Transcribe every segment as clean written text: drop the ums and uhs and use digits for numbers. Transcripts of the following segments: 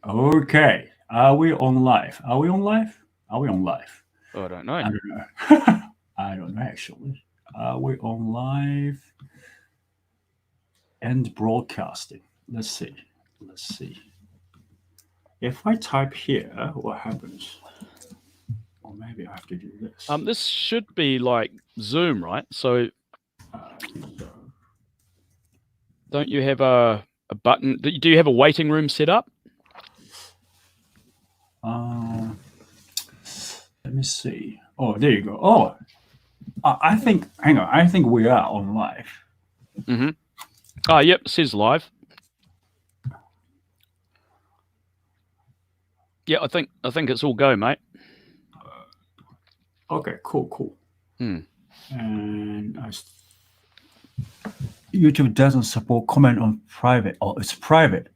Okay. Are we on live? Are we on live? Are we on live? Oh, I don't know. I don't know. I don't know actually. Are we on live and broadcasting? Let's see. Let's see. If I type here, what happens? Or maybe I have to do this. This should be like Zoom, right? So So, don't you have a button? Do you have a waiting room set up? let me see. Oh, there you go. Oh, I think. Hang on. I think we are on live. Mm-hmm. Oh, yep. It says live. Yeah, I think it's all go, mate. Okay. Cool. Cool. Hmm. And YouTube doesn't support comment on private. Oh, it's private.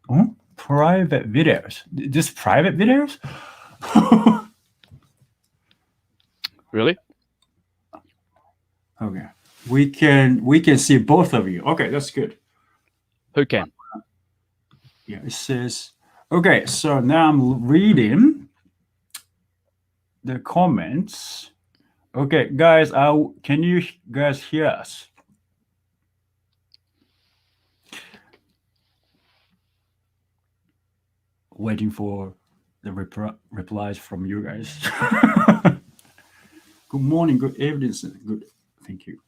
Huh? Private videos. Just private videos? Really? Okay. We can see both of you. Okay, that's good. Who can? Yeah, it says okay, so now I'm reading the comments. Okay, guys, can you guys hear us? Waiting for the replies from you guys. Good morning, good evening, good. Thank you.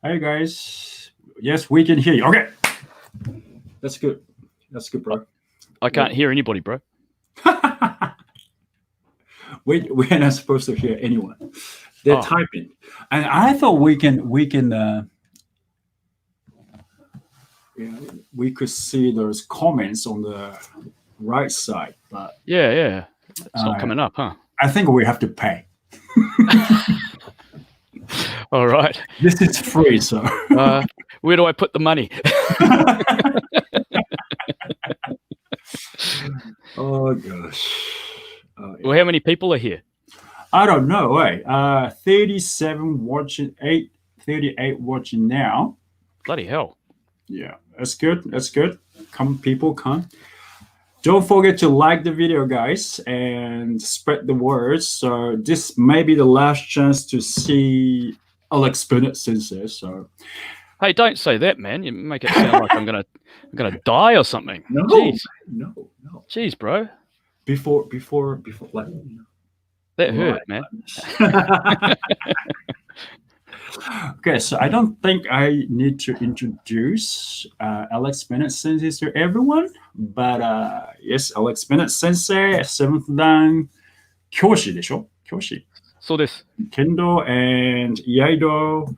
Hi guys. Yes, we can hear you. Okay, that's good. That's good, bro. I can't hear anybody, bro. We're not supposed to hear anyone. They're typing, and I thought we could see those comments on the right side, but yeah, it's not coming up, huh? I think we have to pay. All right. This is free, so where do I put the money? Oh gosh. Yeah. Well, how many people are here? I don't know. 37 watching, 38 watching now. Bloody hell. Yeah, that's good. That's good. Come, people, come. Don't forget to like the video, guys, and spread the word. So this may be the last chance to see Alex Bennett sensei. So, hey, don't say that, man. You make it sound like I'm gonna die or something. No, Jeez. no. Jeez, bro. Before, like, that hurt, man. Okay, so I don't think I need to introduce Alex Bennett sensei to everyone, but yes, Alex Bennett sensei, 7th dan Kyoshi でしょ? Kyoshi. そうです。 Kendo and Iaido,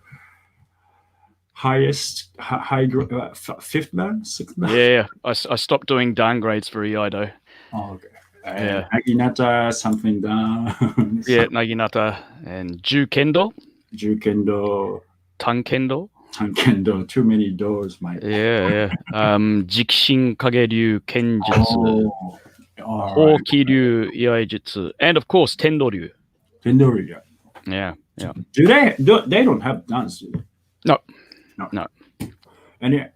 highest, high, 5th dan, 6th dan? Yeah, I stopped doing downgrades for Iaido. Oh, okay. Yeah. Naginata, something down. Yeah, Naginata and Ju Kendo. Ju Kendo. Tan Kendo. Too many doors, mate. Yeah. Jikishin Kageryu Kenjutsu. Hokiryu Iaijutsu. And of course, Tendoryu. Tendoryu. Yeah. Do they don't have dance, do they? No. And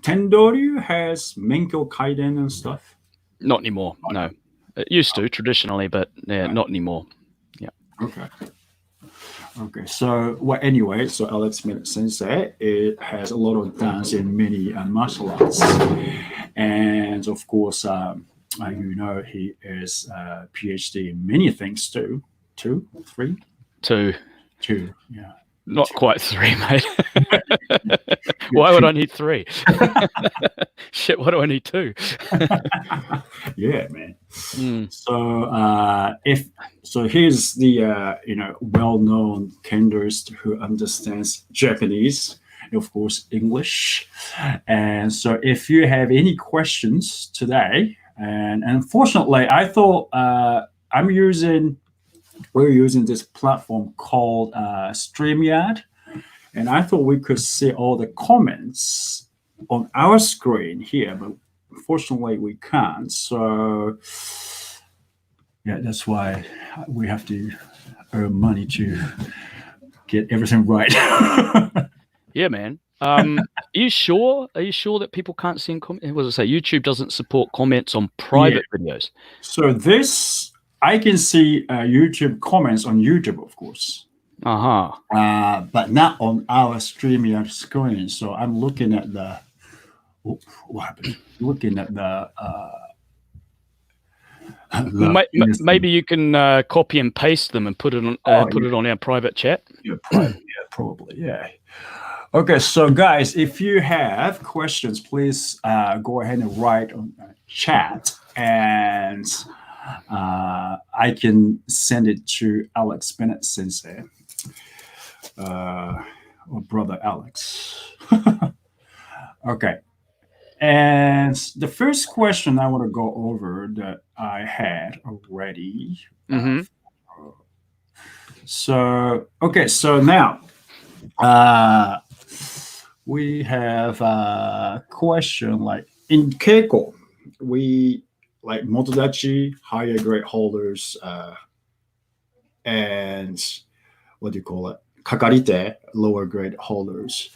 Tendoryu has Menkyo Kaiden and stuff? Not anymore, no. It used to, traditionally, but not anymore. Yeah. Okay, so anyway, so Alex Bennett sensei, it has a lot of dance in many martial arts, and of course, he is a PhD in many things too. Two, yeah. Not quite 3, mate. Why would I need 3? Shit, why do I need 2? Yeah, man. So here's the well-known kendoist who understands Japanese, and of course English. And so if you have any questions today, and unfortunately, I thought we're using this platform called StreamYard, and I thought we could see all the comments on our screen here, but unfortunately we can't. So yeah, that's why we have to earn money to get everything right. Yeah, man. Are you sure? Are you sure that people can't see comments? What does it say? YouTube doesn't support comments on private videos. So this, I can see YouTube comments on YouTube, of course. But not on our StreamYard screen. So I'm looking at the. What happened? Looking at the. Maybe you can copy and paste them and put it on it on our private chat. Yeah, probably. Yeah. Okay, so guys, if you have questions, please go ahead and write on chat, and I can send it to Alex Bennett sensei, or brother Alex. Okay. And the first question I want to go over that I had already. So now we have a question like in Keiko, we like Motodachi, higher grade holders, and what do you call it? Kakarite, lower grade holders.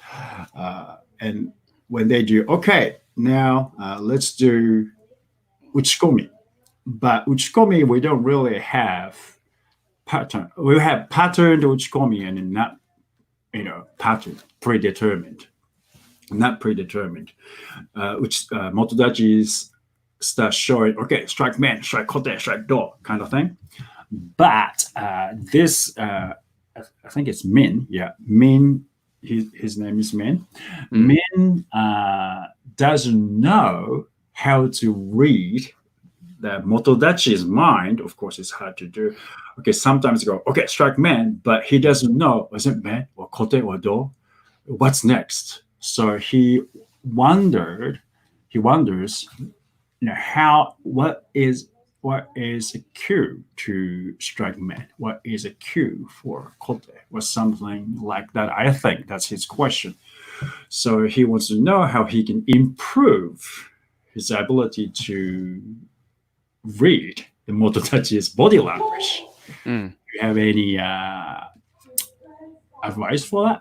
And when they do, okay, now let's do uchikomi. But uchikomi, we don't really have pattern. We have patterned uchikomi and not, pattern predetermined. Not predetermined. Which Motodachis start showing, okay, strike man, strike kote, strike do, kind of thing. But this, I think it's Min. Yeah, Min. His name is Min. Min doesn't know how to read the Motodachi's mind. Of course, it's hard to do. Okay, sometimes you go, okay, strike man, but he doesn't know, is it man or kote or do? What's next? So he wonders, what is a cue to strike man? What is a cue for kote? Or something like that. I think that's his question. So he wants to know how he can improve his ability to read the Motodachi's body language. Do you have any advice for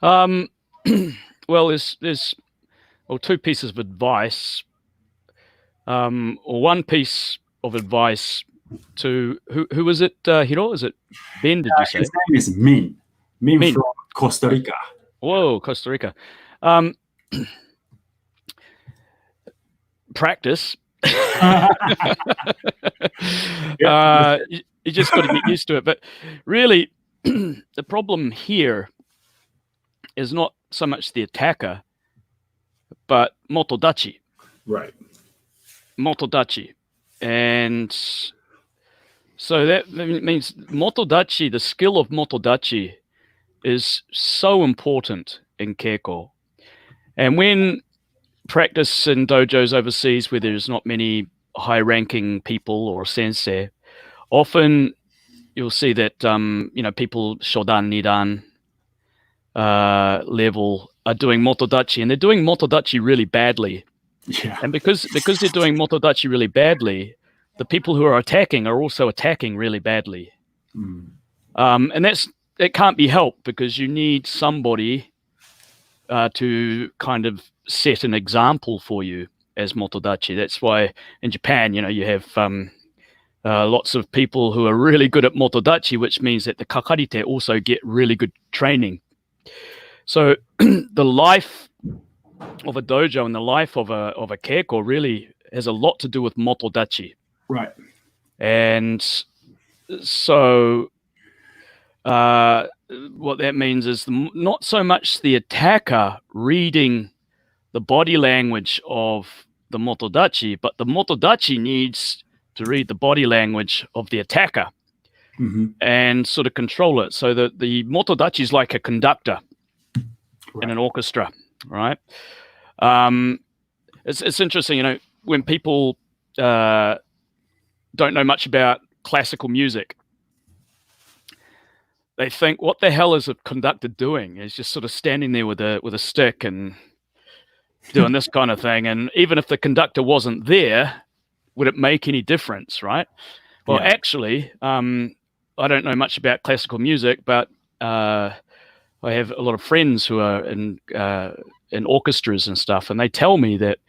that? Well, there's two pieces of advice. Or one piece of advice to who was it? Hiro? Is it Ben? Did you say his name is Min? Min from Costa Rica. Whoa, Costa Rica. Practice. You just got to get used to it. But really, the problem here is not so much the attacker, but Motodachi. Right. Motodachi. And so that means Motodachi, the skill of Motodachi is so important in Keiko. And when practice in dojos overseas where there's not many high-ranking people or sensei, often you'll see that people Shodan, Nidan level are doing Motodachi, and they're doing Motodachi really badly. Yeah. And because they're doing Motodachi really badly, the people who are attacking are also attacking really badly. And it can't be helped because you need somebody to kind of set an example for you as Motodachi. That's why in Japan, you have lots of people who are really good at Motodachi, which means that the kakarite also get really good training. So the life of a dojo and the life of a keiko really has a lot to do with Motodachi. Right. And so what that means is not so much the attacker reading the body language of the Motodachi, but the Motodachi needs to read the body language of the attacker and sort of control it. So that the Motodachi is like a conductor in an orchestra, right? It's interesting, when people don't know much about classical music, they think, what the hell is a conductor doing? He's just sort of standing there with a stick and doing this kind of thing. And even if the conductor wasn't there, would it make any difference, right? Well, actually, I don't know much about classical music, but I I have a lot of friends who are in orchestras and stuff, and they tell me that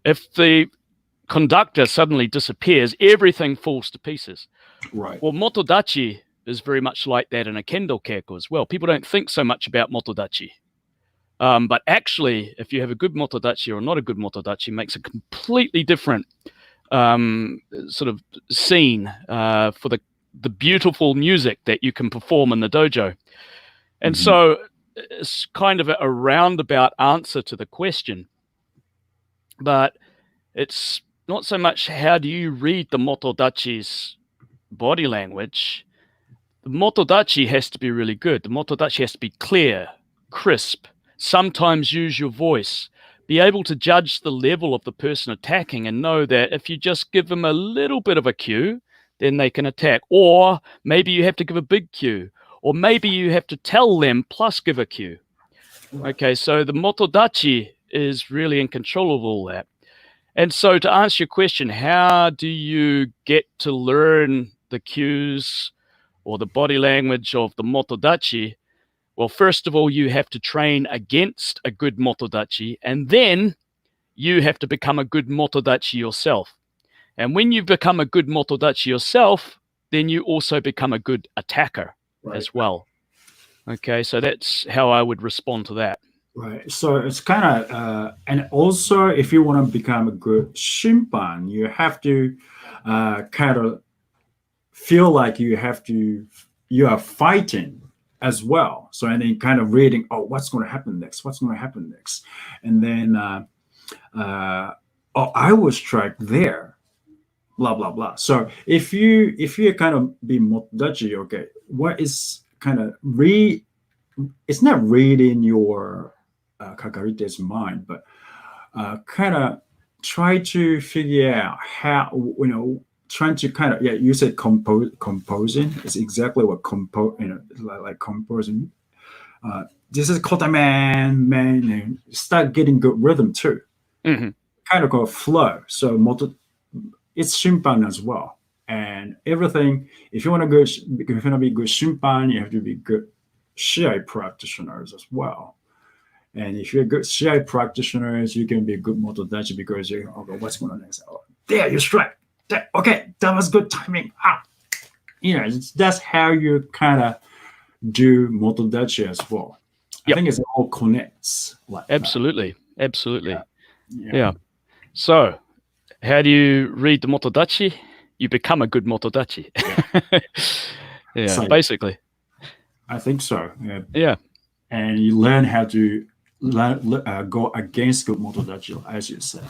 if the conductor suddenly disappears, everything falls to pieces. Right. Well, motodachi is very much like that in a kendo keiko as well. People don't think so much about motodachi. But actually, if you have a good motodachi or not a good motodachi, makes a completely different sort of scene for the beautiful music that you can perform in the dojo. And so it's kind of a roundabout answer to the question, but it's not so much how do you read the motodachi's body language. The motodachi has to be really good. The motodachi has to be clear, crisp, sometimes use your voice, be able to judge the level of the person attacking and know that if you just give them a little bit of a cue, then they can attack. Or maybe you have to give a big cue, or maybe you have to tell them plus give a cue. Okay, so the motodachi is really in control of all that. And so to answer your question, how do you get to learn the cues or the body language of the motodachi? Well, first of all, you have to train against a good motodachi, and then you have to become a good motodachi yourself. And when you become a good motodachi yourself, then you also become a good attacker as well. Okay, so that's how I would respond to that. Right. So it's kind of, and also if you want to become a good shimpan, you have to kind of feel like you are fighting as well. So, and then kind of reading, oh, what's going to happen next? What's going to happen next? And then, oh, I was strike there, blah, blah, blah. So if you kind of be motodachi, okay, what is kind of it's not reading your kakarite's mind, but kind of try to figure out how, trying to kind of, you said composing is exactly what like composing. This is kotaman, man, and start getting good rhythm too. Kind of go flow. So it's shimpan as well. And everything, if you want to be good shimpan, you have to be good shiai practitioners as well. And if you're good shiai practitioners, you can be a good motodachi because you're, okay, what's going on next? Oh, there, you strike. Okay, that was good timing. That's how you kind of do motodachi as well. I think it all connects. Like absolutely. Yeah. So, how do you read the motodachi? You become a good motodachi. So, basically. I think so. Yeah. And you learn how to go against good motodachi, as you said.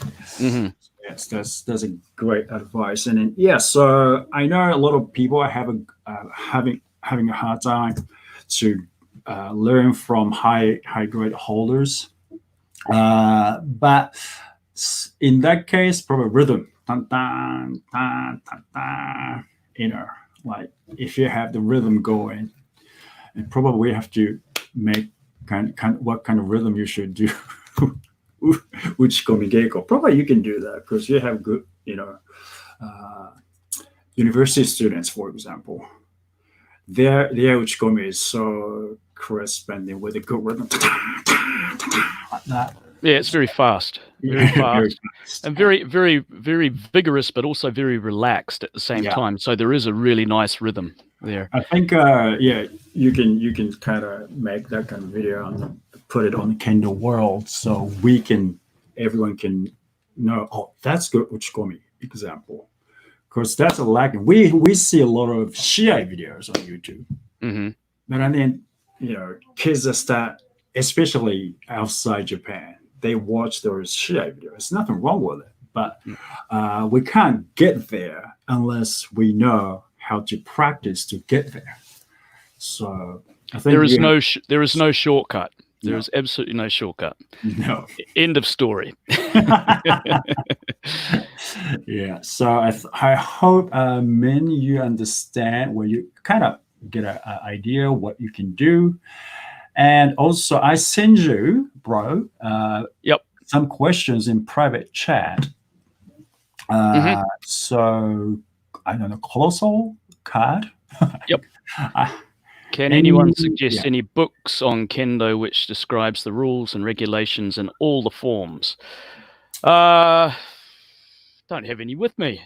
Yes, that's a great advice. And then, so I know a lot of people are having a hard time to learn from high grade holders, but in that case, probably rhythm, dun, dun, dun, dun, dun, like if you have the rhythm going, and probably have to make what kind of rhythm you should do. Uchikomi Geiko. Probably you can do that because you have good, university students, for example. Their Uchikomi is so crisp and with a good rhythm. Like that. Yeah, it's very fast. Very fast. And very, very, very vigorous, but also very relaxed at the same time. So there is a really nice rhythm there. I think, you can kind of make that kind of video and put it on the Kendo world so everyone can know, oh, that's good Uchikomi example. Because that's a lacking. We see a lot of shiai videos on YouTube. But I mean, kids that start, especially outside Japan, they watch those shiai videos. There's nothing wrong with it. But we can't get there unless we know how to practice to get there. So I think there is no shortcut. There is absolutely no shortcut. No. End of story. So I hope, Min, you understand where you kind of get an idea what you can do. And also, I send you, bro, some questions in private chat. So, I don't know, colossal card. Can anyone suggest any books on Kendo which describes the rules and regulations in all the forms? Don't have any with me.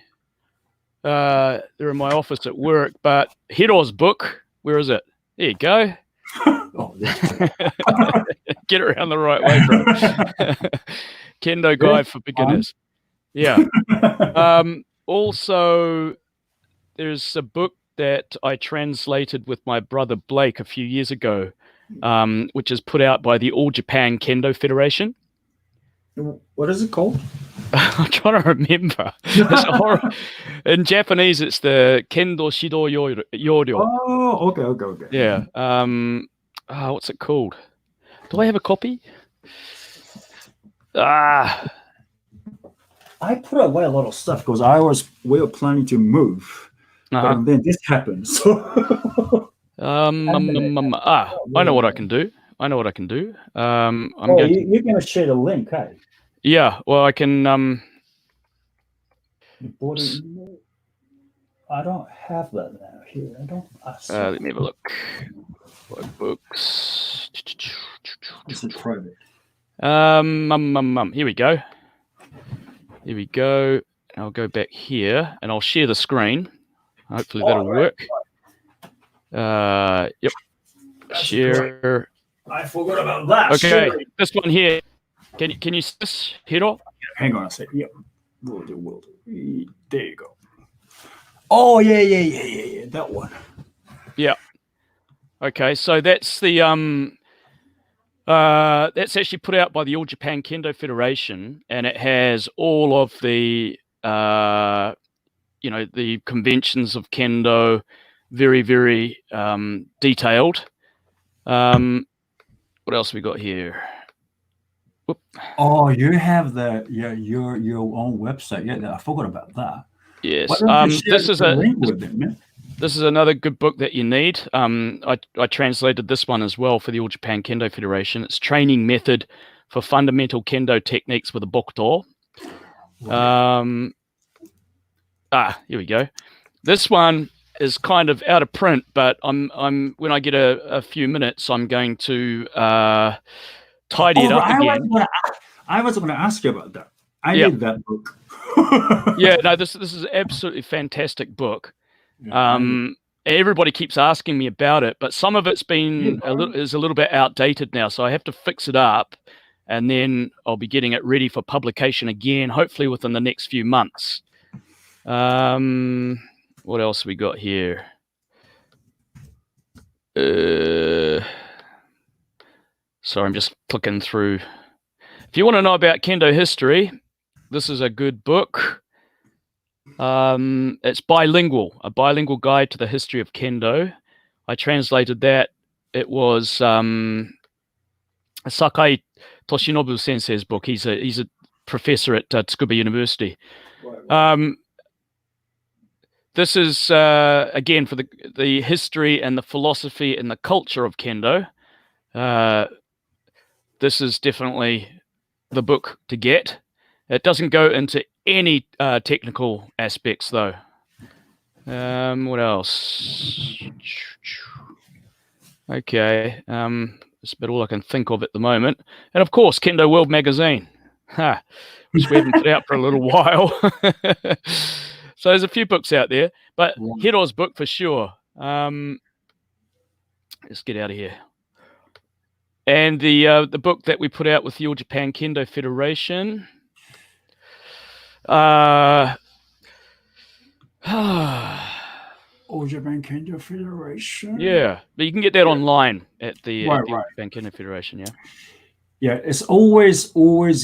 They're in my office at work, but Hiro's book, where is it? There you go. Get around the right way, bro. Kendo-Guide for beginners. Yeah. Also, there's a book that I translated with my brother Blake a few years ago, which is put out by the All Japan Kendo Federation. What is it called? I'm trying to remember. In Japanese, it's the Kendo Shido Yoryo. Oh, okay. Yeah. What's it called? Do I have a copy? I put away a lot of stuff because we were planning to move, but then this happened. So I know what I can do. You're gonna share the link, hey? Yeah. Well, I can. I don't have that now here. I don't. Let me have a look. What books? This is private. Here we go. I'll go back here and I'll share the screen. Hopefully that'll work. Yep. That's share. Correct. I forgot about that. Okay, this one here. Can you see this, Hiro? Hang on a second. Yep. Will do. There you go. Oh yeah. That one. Yeah. Okay, so that's the that's actually put out by the All Japan Kendo Federation, and it has all of the the conventions of Kendo, very, very detailed. What else we got here? Whoop. Oh, you have your own website. Yeah, I forgot about that. Yes. This is another good book that you need. I translated this one as well for the All Japan Kendo Federation. It's Training Method for Fundamental Kendo Techniques with a Bokuto. Here we go. This one is kind of out of print, but I'm when I get a few minutes, I'm going to tidy it up again. I was going to ask you about that. I need that book. Yeah, no, this is an absolutely fantastic book. Everybody keeps asking me about it, but some of it's been a little bit outdated now, so I have to fix it up, and then I'll be getting it ready for publication again, hopefully within the next few months. What else we got here? Sorry, I'm just clicking through. If you want to know about Kendo history, this is a good book. It's bilingual, a bilingual guide to the history of Kendo. I translated that. It was Sakai Toshinobu sensei's book. He's a professor at Tsukuba University. This is again for the history and the philosophy and the culture of Kendo. This is definitely the book to get. It doesn't go into any technical aspects, though. What else? Okay, that's about all I can think of at the moment. And of course, Kendo World Magazine, which we haven't put out for a little while. So there's a few books out there, but Hiro's book for sure. Let's get out of here. And the book that we put out with the All Japan Kendo Federation. All Japan Kendo Federation. Yeah, but you can get that online at the All Japan Kendo Federation. Yeah, it's always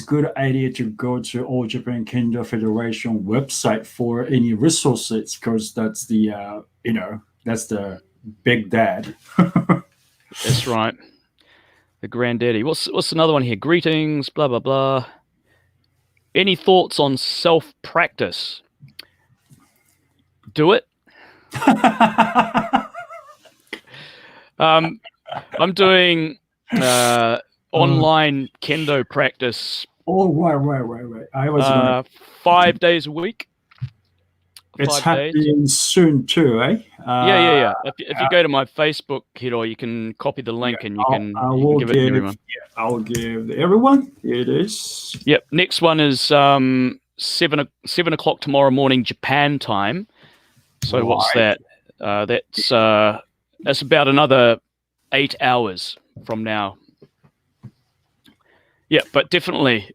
good idea to go to All Japan Kendo Federation website for any resources, because that's the that's the big dad. That's right, the granddaddy. What's another one here? Greetings, blah blah blah. Any thoughts on self-practice? Do it. I'm doing online Kendo practice. Oh, right. I was 5 days a week It's 5 days. happening soon too, eh? Yeah. If you go to my Facebook, Hiro, you can copy the link and you can give it to everyone. I will give everyone. It is. Yep. Next one is 7 o'clock tomorrow morning, Japan time. So what's that? That's about another 8 hours from now. Yeah, but definitely.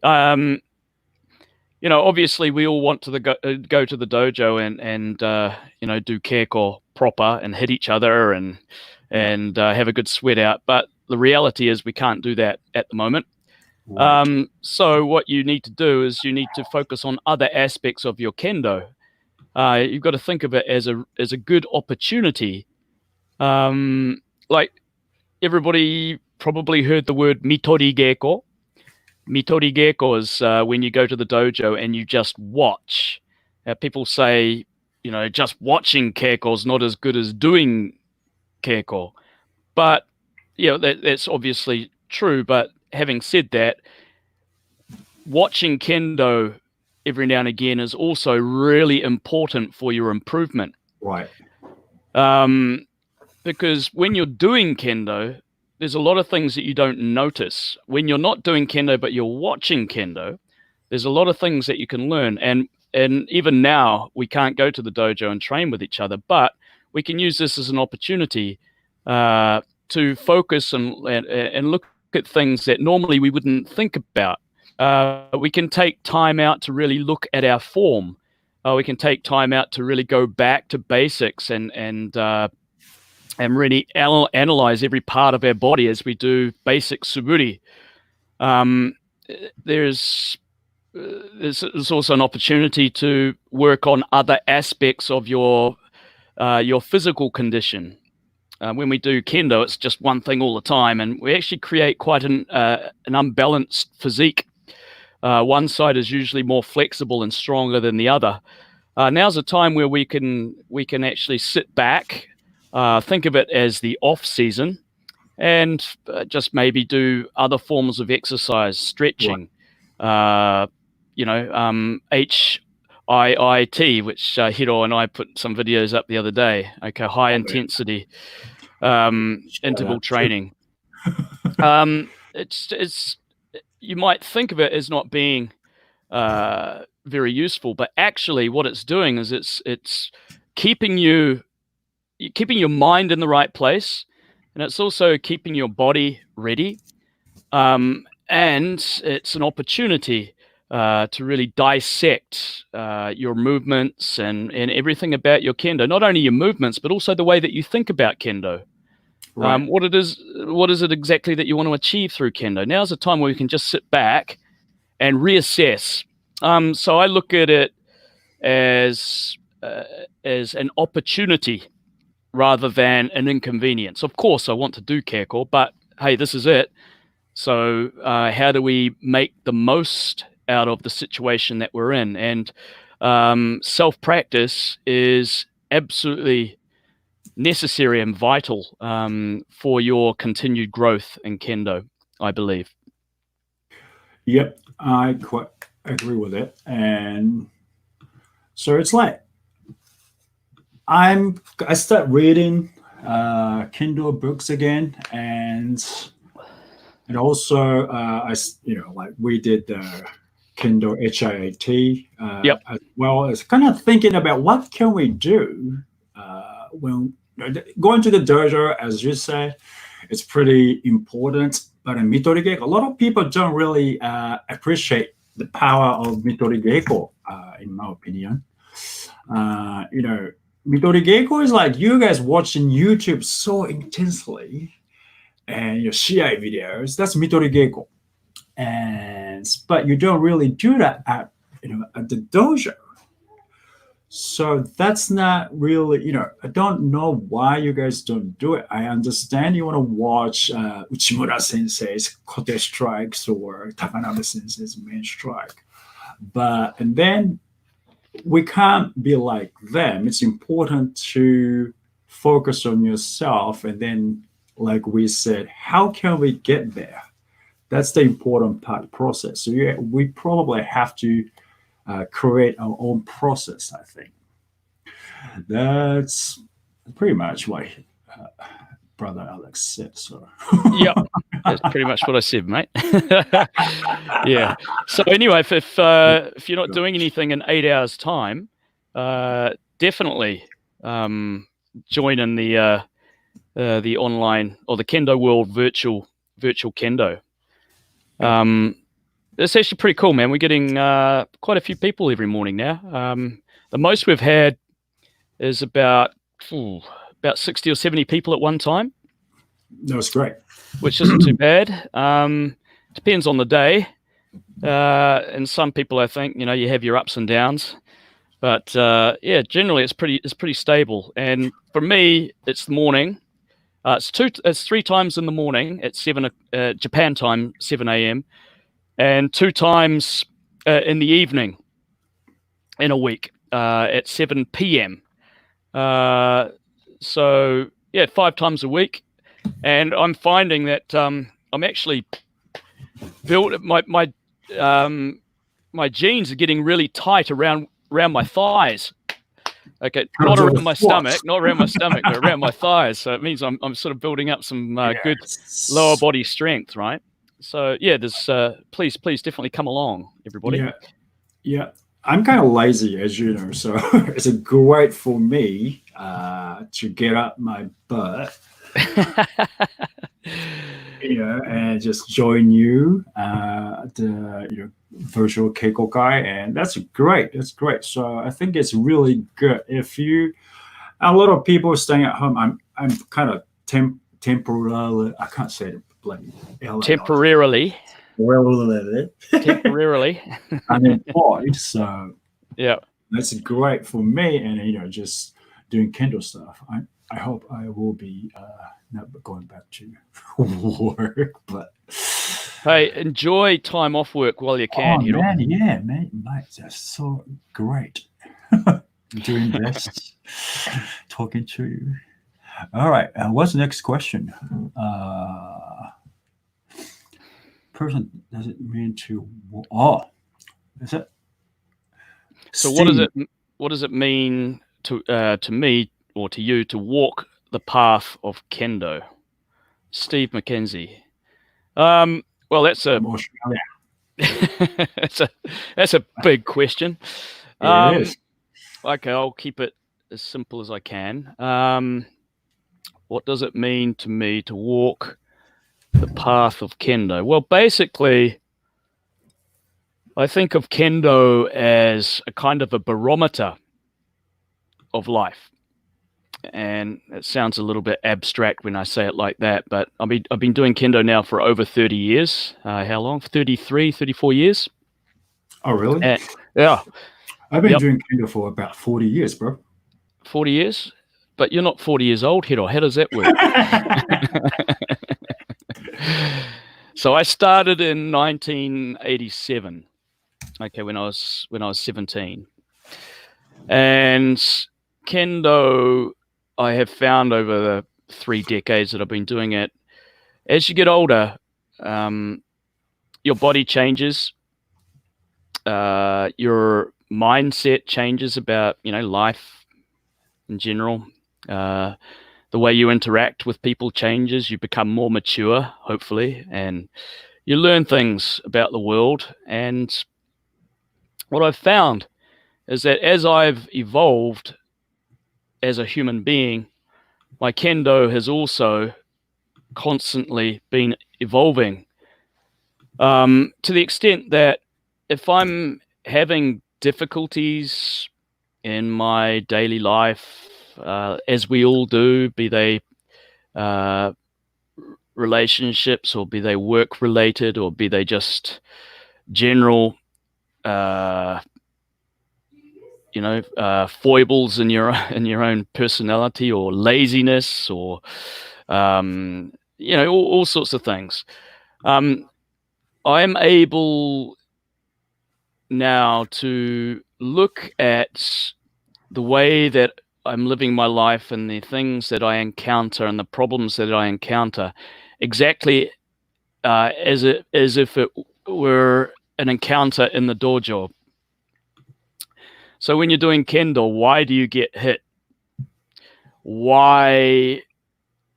Obviously we all want to go to the dojo and do keiko proper and hit each other and have a good sweat out. But the reality is we can't do that at the moment. Right. So what you need to do is you need to focus on other aspects of your kendo. You've got to think of it as a good opportunity. Like everybody probably heard the word mitori geiko. Mitori geiko is when you go to the dojo and you just watch. People say, just watching keiko is not as good as doing keiko. But, that's obviously true. But having said that, watching kendo every now and again is also really important for your improvement. Right. Because when you're doing kendo, there's a lot of things that you don't notice. When you're not doing kendo, but you're watching kendo, there's a lot of things that you can learn. And even now, we can't go to the dojo and train with each other, but we can use this as an opportunity to focus and look at things that normally we wouldn't think about. We can take time out to really look at our form. We can take time out to really go back to basics and really analyze every part of our body as we do basic suburi. There's also an opportunity to work on other aspects of your physical condition. When we do kendo, it's just one thing all the time, and we actually create quite an unbalanced physique. One side is usually more flexible and stronger than the other. Now's a time where we can actually sit back, think of it as the off season, and just maybe do other forms of exercise, stretching, HIIT, which Hiro and I put some videos up the other day. Okay, high intensity interval training. It's you might think of it as not being very useful, but actually what it's doing is it's keeping your mind in the right place, and it's also keeping your body ready, and it's an opportunity to really dissect your movements and everything about your kendo, not only your movements but also the way that you think about kendo. Right. What is it exactly that you want to achieve through kendo? Now's a time where you can just sit back and reassess. So I look at it as an opportunity rather than an inconvenience. Of course, I want to do keiko, but hey, this is it. So how do we make the most out of the situation that we're in? And self-practice is absolutely necessary and vital for your continued growth in kendo, I believe. Yep, I quite agree with it. And so it's like I start reading Kendo books again, and also like we did the Kendo HIIT as well as kind of thinking about what can we do when going to the dojo. As you said, it's pretty important. But in Mitori Geiko, a lot of people don't really appreciate the power of Mitori Geiko, in my opinion. Mitori Geiko is like you guys watching YouTube so intensely and your Shiai videos. That's Mitori Geiko. But you don't really do that at the dojo. So that's not really, I don't know why you guys don't do it. I understand you want to watch Uchimura Sensei's Kote strikes or Takanabe Sensei's main strike. And then we can't be like them. It's important to focus on yourself. And then, like we said, how can we get there? That's the important process. So we probably have to create our own process, I think. That's pretty much what brother Alex said. So Yep, that's pretty much what I said, mate. Yeah. So anyway, if you're not doing anything in 8 hours' time, definitely join in the online or the Kendo World virtual Kendo. It's actually pretty cool, man. We're getting quite a few people every morning now. The most we've had is about 60 or 70 people at one time. that's great. Which isn't too bad. Depends on the day. And some people, I think, you have your ups and downs. But yeah, generally it's pretty stable. And for me, it's the morning. It's 3 times in the morning at 7 Japan time, 7 a.m. and 2 times in the evening in a week at 7 p.m. So yeah, 5 times a week. And I'm finding that I'm actually built my jeans are getting really tight around my thighs. Okay, not around my stomach, but around my thighs. So it means I'm sort of building up some good lower body strength, right? So yeah, there's please definitely come along, everybody. Yeah. I'm kind of lazy, as you know, so it's a great for me to get up my butt, and just join you, the virtual Kendo-Guide, and that's great. That's great. So I think it's really good if you. A lot of people staying at home. I'm kind of temporarily. I can't say it bloody temporarily. Temporarily. Unemployed, so yeah, that's great for me. And just doing Kendo stuff. I hope I will be not going back to work, but hey, enjoy time off work while you can. Man, yeah, man, that's so great. Doing this, talking to you. All right, what's the next question? Person doesn't mean to. Oh, is it? So Steve. what does it mean to me or to you to walk the path of Kendo? Steve McKenzie. Well, that's a that's a big question. It is. Okay, I'll keep it as simple as I can. What does it mean to me to walk the path of Kendo? Well, basically, I think of Kendo as a kind of a barometer of life. And it sounds a little bit abstract when I say it like that, but I've been doing Kendo now for over 30 years. How long? 33, 34 years. Oh, really? Yeah. I've been doing Kendo for about 40 years, bro. 40 years? But you're not 40 years old, Hiro. How does that work? So I started in 1987. Okay, when I was 17. And Kendo, I have found over the 3 decades that I've been doing it, as you get older, your body changes, your mindset changes about life in general. The way you interact with people changes. You become more mature, hopefully, and you learn things about the world. And what I've found is that as I've evolved as a human being, my Kendo has also constantly been evolving, to the extent that if I'm having difficulties in my daily life, as we all do, be they relationships, or be they work related, or be they just general foibles in your own personality, or laziness, or all sorts of things. I'm able now to look at the way that I'm living my life and the things that I encounter and the problems that I encounter exactly as if it were an encounter in the dojo. So when you're doing Kendo, why do you get hit? Why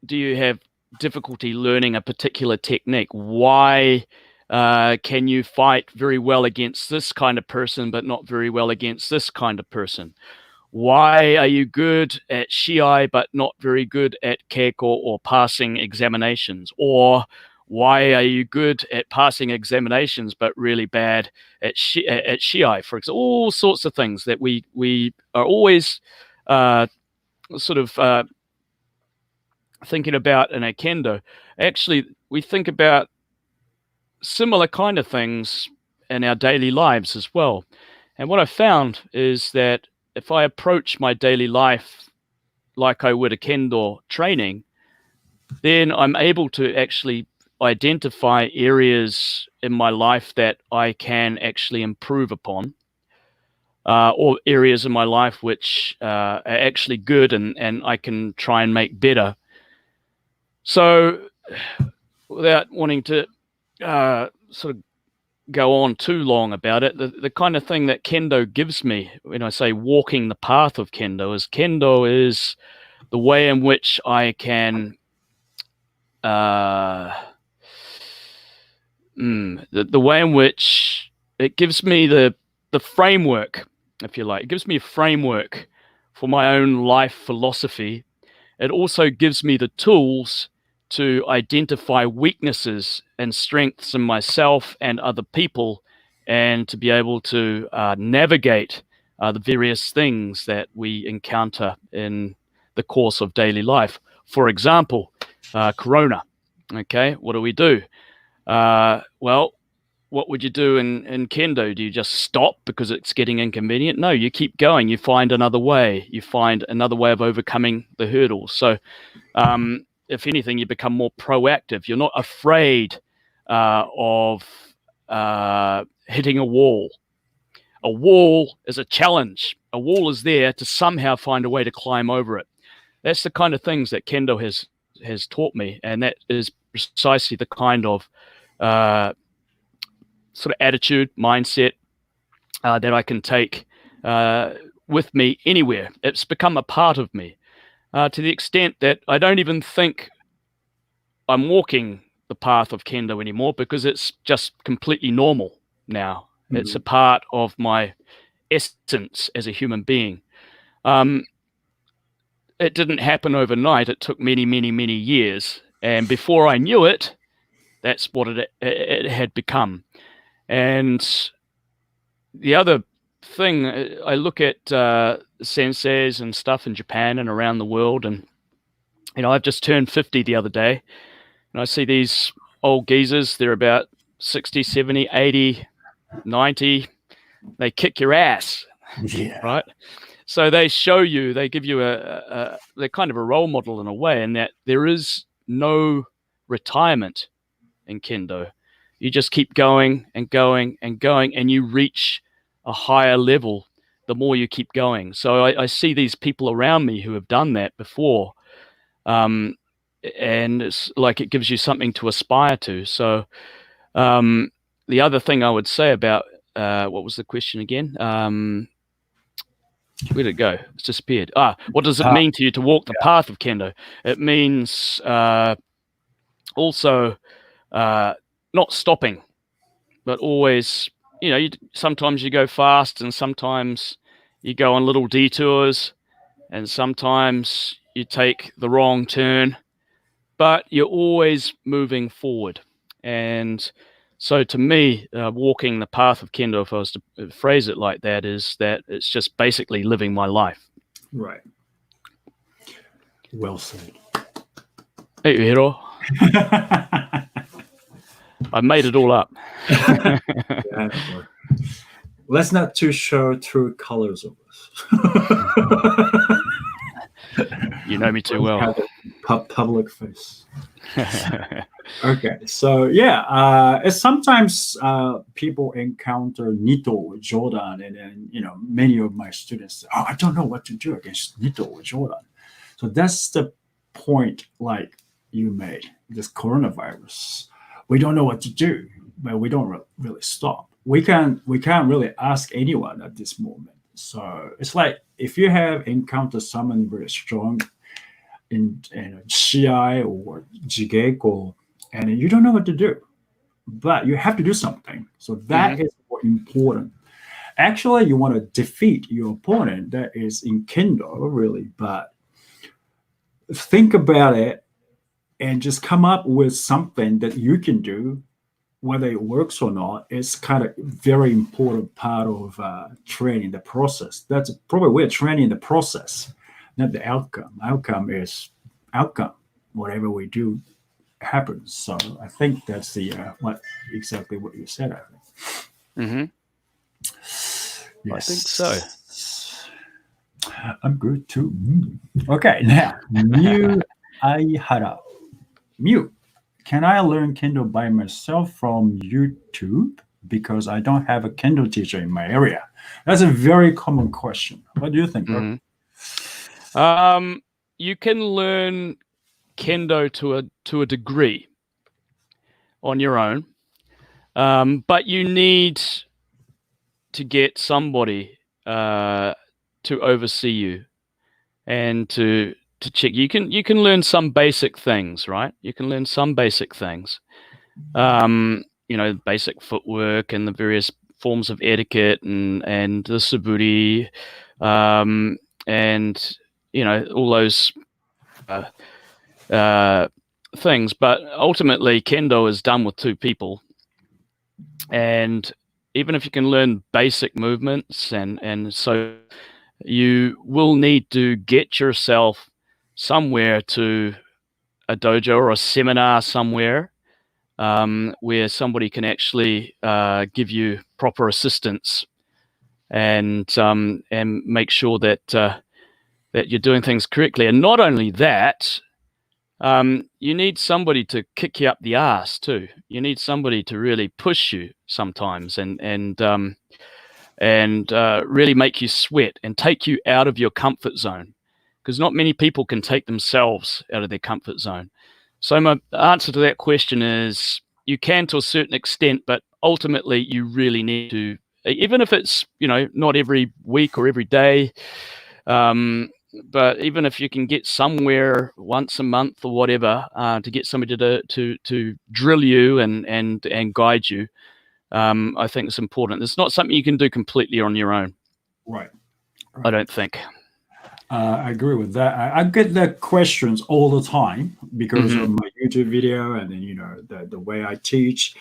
do you have difficulty learning a particular technique? Why can you fight very well against this kind of person, but not very well against this kind of person? Why are you good at Shiai, but not very good at Keiko or passing examinations? Or why are you good at passing examinations, but really bad at Shiai, for example? All sorts of things that we are always sort of thinking about in a Kendo. Actually, we think about similar kind of things in our daily lives as well. And what I found is that if I approach my daily life like I would a Kendo training, then I'm able to actually identify areas in my life that I can actually improve upon, or areas in my life which are actually good and I can try and make better. So without wanting to sort of go on too long about it, the kind of thing that Kendo gives me when I say walking the path of Kendo is the way in which I can the way in which it gives me the framework, if you like. It gives me a framework for my own life philosophy. It also gives me the tools to identify weaknesses and strengths in myself and other people, and to be able to navigate the various things that we encounter in the course of daily life. For example, Corona. Okay, what do? Well, what would you do in Kendo? Do you just stop because it's getting inconvenient? No, you keep going. You find another way. You find another way of overcoming the hurdles. So, if anything, you become more proactive. You're not afraid of hitting a wall. A wall is a challenge. A wall is there to somehow find a way to climb over it. That's the kind of things that Kendo has taught me, and that is precisely the kind of sort of attitude, mindset that I can take with me anywhere. It's become a part of me to the extent that I don't even think I'm walking the path of Kendo anymore, because it's just completely normal now. Mm-hmm. It's a part of my essence as a human being. It didn't happen overnight. It took many, many, many years. And before I knew it, that's what it had become. And the other thing, I look at senseis and stuff in Japan and around the world, and I've just turned 50 the other day, and I see these old geezers. They're about 60, 70, 80, 90. They kick your ass, right? So they show you, they give you they're kind of a role model in a way, in that there is no retirement in Kendo. You just keep going and going and going, and you reach a higher level the more you keep going. So I see these people around me who have done that before, and it's like it gives you something to aspire to. So the other thing I would say about what was the question again? Where'd it go? It's disappeared. What does it mean to you to walk the path of Kendo? It means also not stopping, but always, sometimes you go fast, and sometimes you go on little detours, and sometimes you take the wrong turn, but you're always moving forward. And so to me, walking the path of Kendo, if I was to phrase it like that, is that it's just basically living my life. Right. Well said. Hey, Hiro. I made it all up. Yeah, let's not too show true colors of us. You know me too well. Public face. Okay, so it's sometimes people encounter Nito or Jordan, and then many of my students say, I don't know what to do against Nito or Jordan. So that's the point, like you made, this coronavirus. We don't know what to do, but we don't really stop. We can't really ask anyone at this moment. So it's like if you have encountered someone very strong in Shiai or Jigeko, and you don't know what to do, but you have to do something. So that is more important. Actually, you want to defeat your opponent. That is in Kendo, really. But think about it and just come up with something that you can do, whether it works or not. It's kind of very important part of training the process. That's probably we're training the process, not the outcome. Outcome is outcome. Whatever we do happens. So I think that's the exactly what you said. I think. Yes. I think so. I'm good too. Okay, now Miu Aihara. Miu, can I learn Kendo by myself from YouTube? Because I don't have a Kendo teacher in my area. That's a very common question. What do you think? You can learn Kendo to a degree on your own, but you need to get somebody to oversee you and to check. You can learn some basic things, right? You can learn some basic things, basic footwork and the various forms of etiquette and the suburi, and all those things. But ultimately, Kendo is done with two people, and even if you can learn basic movements and so you will need to get yourself somewhere to a dojo or a seminar somewhere where somebody can actually give you proper assistance and make sure that that you're doing things correctly. And not only that, you need somebody to kick you up the ass too. You need somebody to really push you sometimes and really make you sweat and take you out of your comfort zone, because not many people can take themselves out of their comfort zone. So my answer to that question is you can to a certain extent, but ultimately you really need to, even if it's not every week or every day, but even if you can get somewhere once a month or whatever to get somebody to drill you and guide you, I think it's important. It's not something you can do completely on your own. Right. I don't think. I agree with that. I get that questions all the time because of my YouTube video and then the way I teach,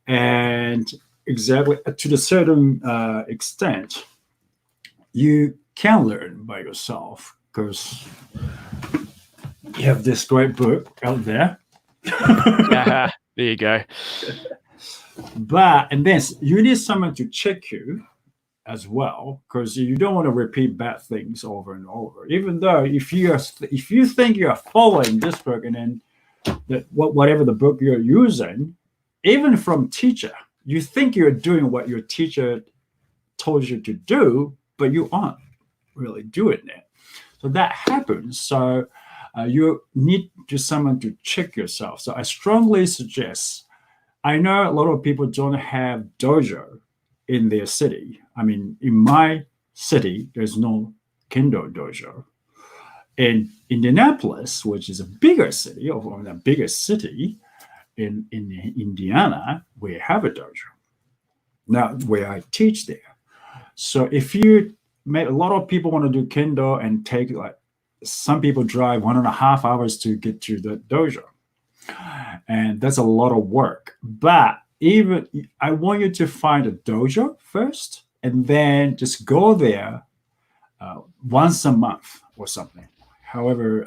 and exactly to the certain extent, you can learn by yourself because you have this great book out there. There you go. But and then you need someone to check you as well, because you don't want to repeat bad things over and over. Even though if you think you are following this book and then whatever the book you're using, even from teacher, you think you're doing what your teacher told you to do, but you aren't really doing it. So that happens. So you need someone to check yourself. So I strongly suggest. I know a lot of people don't have dojo in their city. I mean, in my city, there's no Kendo dojo. In Indianapolis, which is a bigger city, or the biggest city in Indiana, we have a dojo. Now, where I teach there. So if you a lot of people want to do Kendo and take some people drive 1.5 hours to get to the dojo. And that's a lot of work. But even I want you to find a dojo first and then just go there once a month or something. However,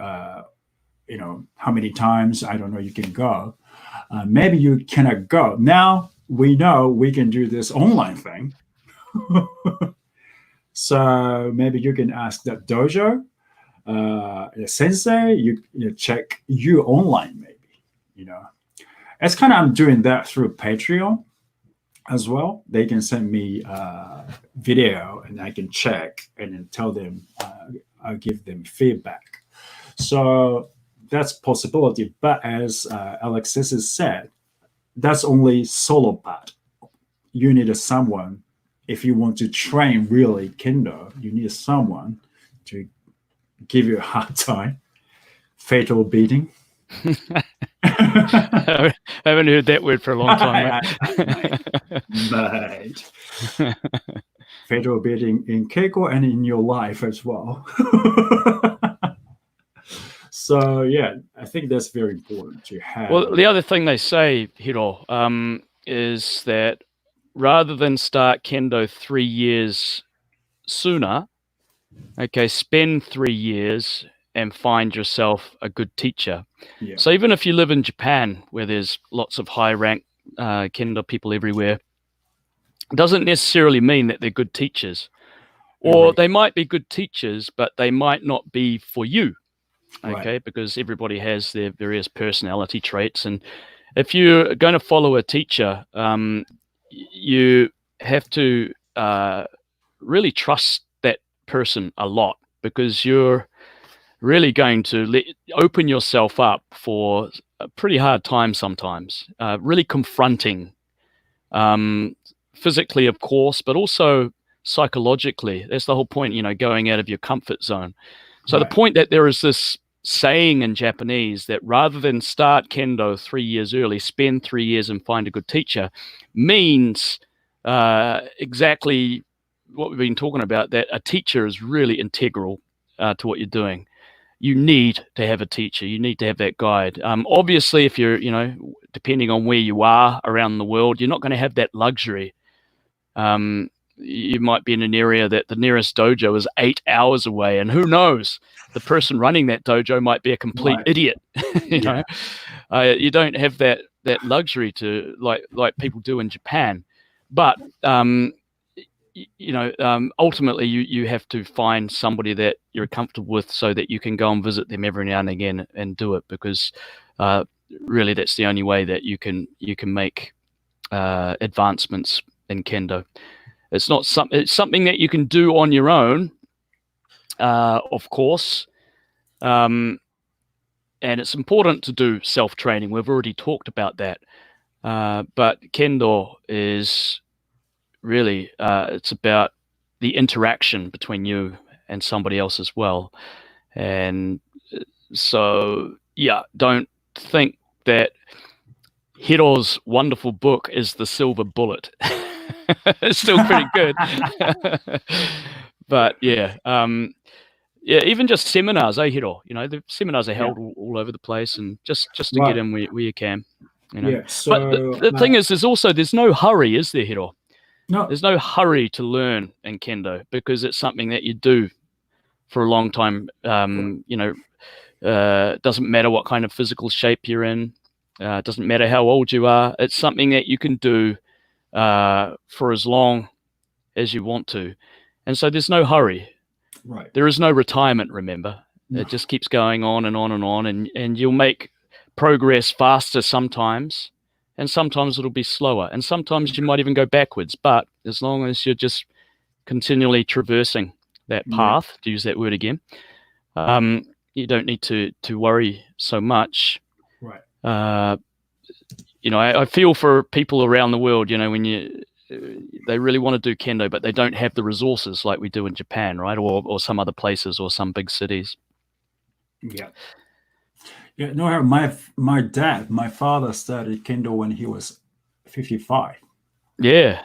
how many times, I don't know, you can go. Maybe you cannot go. Now we know we can do this online thing. So maybe you can ask that dojo, sensei, you check you online maybe. It's kind of, I'm doing that through Patreon as well. They can send me video and I can check and then tell them, I'll give them feedback. So that's possibility. But as Alexis said, that's only solo part. You need someone if you want to train really Kendo, you need someone to give you a hard time, fatal beating. I haven't heard that word for a long time. Mate. Fatal beating in Keiko and in your life as well. So yeah, I think that's very important to have. Well, the other thing they say, Hiro, is that rather than start Kendo 3 years sooner, okay, spend 3 years and find yourself a good teacher. Yeah. So even if you live in Japan, where there's lots of high-ranked Kendo people everywhere, it doesn't necessarily mean that they're good teachers. Or they might be good teachers, but they might not be for you, okay, Right. because everybody has their various personality traits. And if you're going to follow a teacher, you have to really trust that person a lot, because you're really going to open yourself up for a pretty hard time sometimes, really confronting, physically, of course, but also psychologically. That's the whole point, going out of your comfort zone. So the point that there is this saying in Japanese that rather than start Kendo 3 years early, spend 3 years and find a good teacher, means exactly what we've been talking about, that a teacher is really integral to what you're doing. You need to have a teacher. You need to have that guide. Obviously, if you're, depending on where you are around the world, you're not going to have that luxury. You might be in an area that the nearest dojo is 8 hours away, and who knows, the person running that dojo might be a complete idiot. You don't have that luxury to like people do in Japan. But ultimately you have to find somebody that you're comfortable with, so that you can go and visit them every now and again and do it, because really that's the only way that you can make advancements in Kendo. It's not it's something that you can do on your own, of course, and it's important to do self-training. We've already talked about that, but Kendo is really it's about the interaction between you and somebody else as well. And so don't think that Hiro's wonderful book is the silver bullet. It's still pretty good. But even just seminars, Hiro, the seminars are held all over the place, and just to get in where you can, So, but the thing is, there's no hurry, is there, Hiro? No. There's no hurry to learn in Kendo, because it's something that you do for a long time. Doesn't matter what kind of physical shape you're in. Doesn't matter how old you are. It's something that you can do for as long as you want to. And so there's no hurry. Right. There is no retirement, remember. No. It just keeps going on and on and on. And you'll make progress faster sometimes, and sometimes it'll be slower, and sometimes you might even go backwards. But as long as you're just continually traversing that path, to use that word again, you don't need to worry so much. Right. I feel for people around the world, when they really want to do Kendo, but they don't have the resources like we do in Japan, right? Or some other places, or some big cities. Yeah. Yeah, no, my father started Kendo when he was 55. Yeah.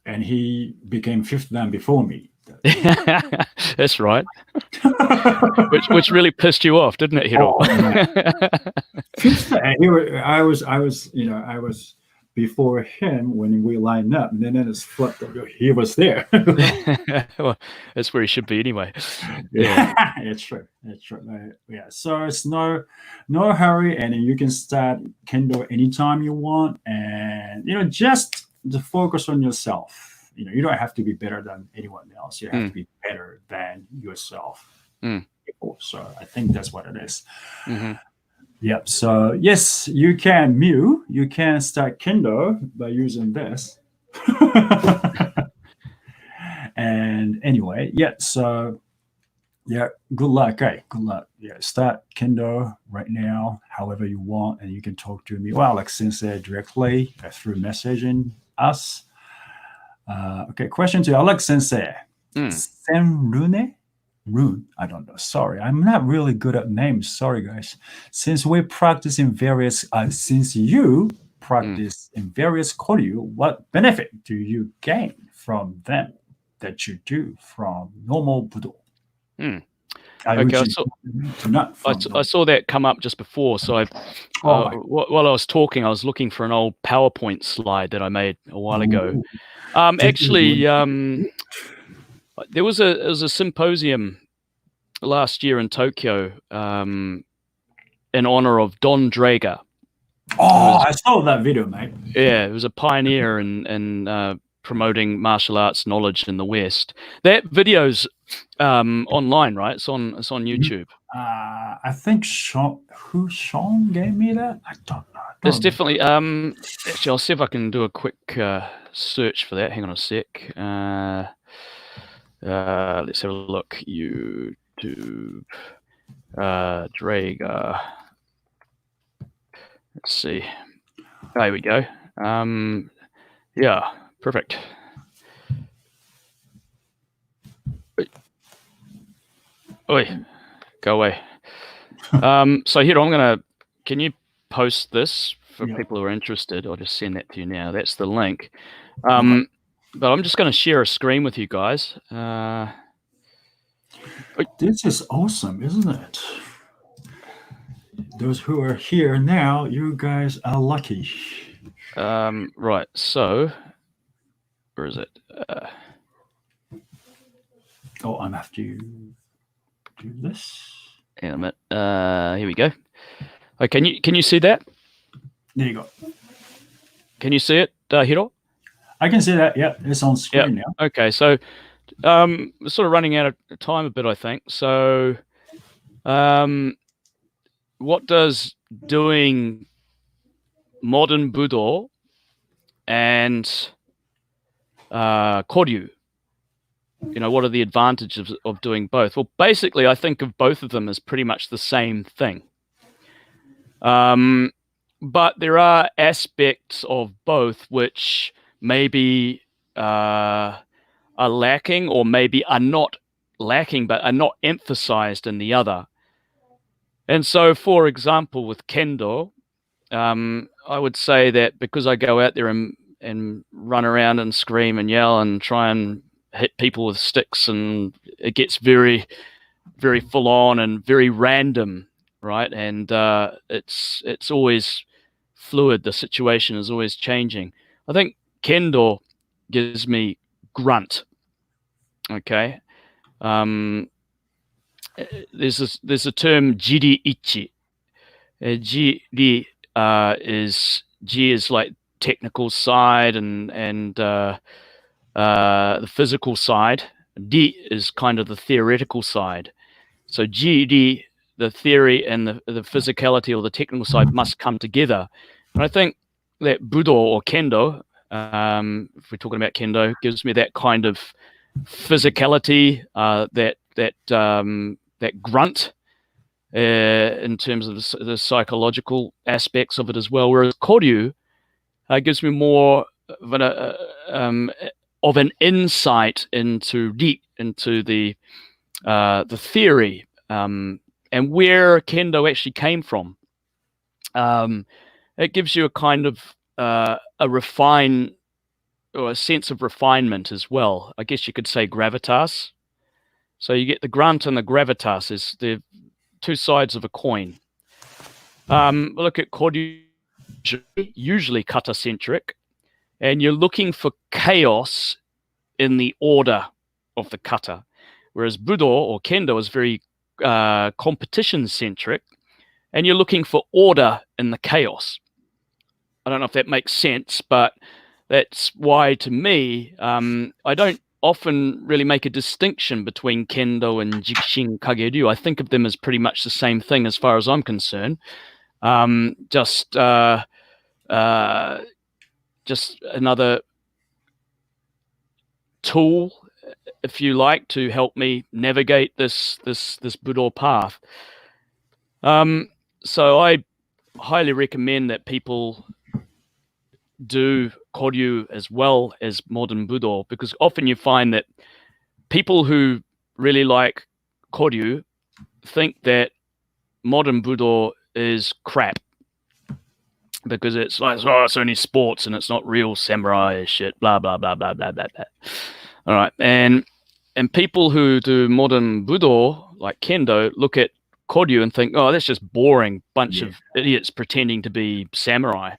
And he became fifth dan before me. That's right. which really pissed you off, didn't it, Hiro? Fifth dan, I was before him when we lined up, and then it's flipped. He was there. Well, that's where he should be anyway. Yeah, it's true. It's true. So it's no hurry, and you can start Kendo anytime you want, and just to focus on yourself. You don't have to be better than anyone else. You have to be better than yourself. So I think that's what it is. Mm-hmm. Yep. So yes, you can start Kendo by using this. And anyway, so good luck. Good luck. Start Kendo right now, however you want, and you can talk to me, Alex Sensei, directly through messaging us. Okay, question to Alex Sensei. Mm. Senrune? Rune? I don't know. Sorry, I'm not really good at names. Sorry, guys. Since we practice in various, since you practice in various Koryu, what benefit do you gain from them that you do from normal Budo? Mm. I Okay, originally do not from I saw that come up just before. So Oh my. while I was talking, I was looking for an old PowerPoint slide that I made a while ago. Ooh. Actually, there was a symposium last year in Tokyo in honor of Don Draeger. Oh, I saw that video, mate. Yeah, it was a pioneer in promoting martial arts knowledge in the West. That video's online, right? It's on YouTube. I think Sean gave me that. I don't know. It's definitely actually, I'll see if I can do a quick search for that. Hang on a sec. Let's have a look. YouTube Draeger. Let's see. There we go. Yeah, perfect. Oi, go away. So here can you post this for people who are interested? I'll just send that to you now. That's the link. But I'm just going to share a screen with you guys. This is awesome, isn't it? Those who are here now, you guys are lucky. Right, so where is it? I'm have to do this. Hang on a minute. Here we go. Oh, can you see that? There you go. Can you see it, Hiro? I can see that. Yeah, it's on screen now. Okay, so we're sort of running out of time a bit, I think. So, what does doing modern Budo and Koryu, what are the advantages of doing both? Well, basically, I think of both of them as pretty much the same thing. But there are aspects of both which maybe are lacking, or maybe are not lacking, but are not emphasized in the other. And so, for example, with Kendo, I would say that because I go out there and run around and scream and yell and try and hit people with sticks, and it gets very, very full on and very random, right? And it's always fluid. The situation is always changing. I think Kendo gives me grunt. Okay. There's a term jiri ichi. Jiri is like technical side and the physical side. Di is kind of the theoretical side. So jiri, the theory, and the physicality or the technical side must come together. And I think that Budo or Kendo, if we're talking about Kendo, gives me that kind of physicality, that grunt in terms of the psychological aspects of it as well. Whereas Koryu gives me more of an insight into the theory and where Kendo actually came from. It gives you a kind of a sense of refinement as well. I guess you could say gravitas. So you get the grunt and the gravitas is the two sides of a coin. Look at Koryu, usually kata-centric, and you're looking for chaos in the order of the kata, whereas Budo or Kendo is very competition-centric, and you're looking for order in the chaos. I don't know if that makes sense, but that's why, to me, I don't often really make a distinction between Kendo and Jikishin Kage-ryu. I think of them as pretty much the same thing as far as I'm concerned. Just another tool, if you like, to help me navigate this Budo path. So I highly recommend that people do Koryu as well as modern Budo, because often you find that people who really like Koryu think that modern Budo is crap because it's like, oh, it's only sports and it's not real samurai shit, blah, blah, blah, blah, blah, blah, blah. All right. And people who do modern Budo, like Kendo, look at Koryu and think, oh, that's just boring bunch of idiots pretending to be samurai.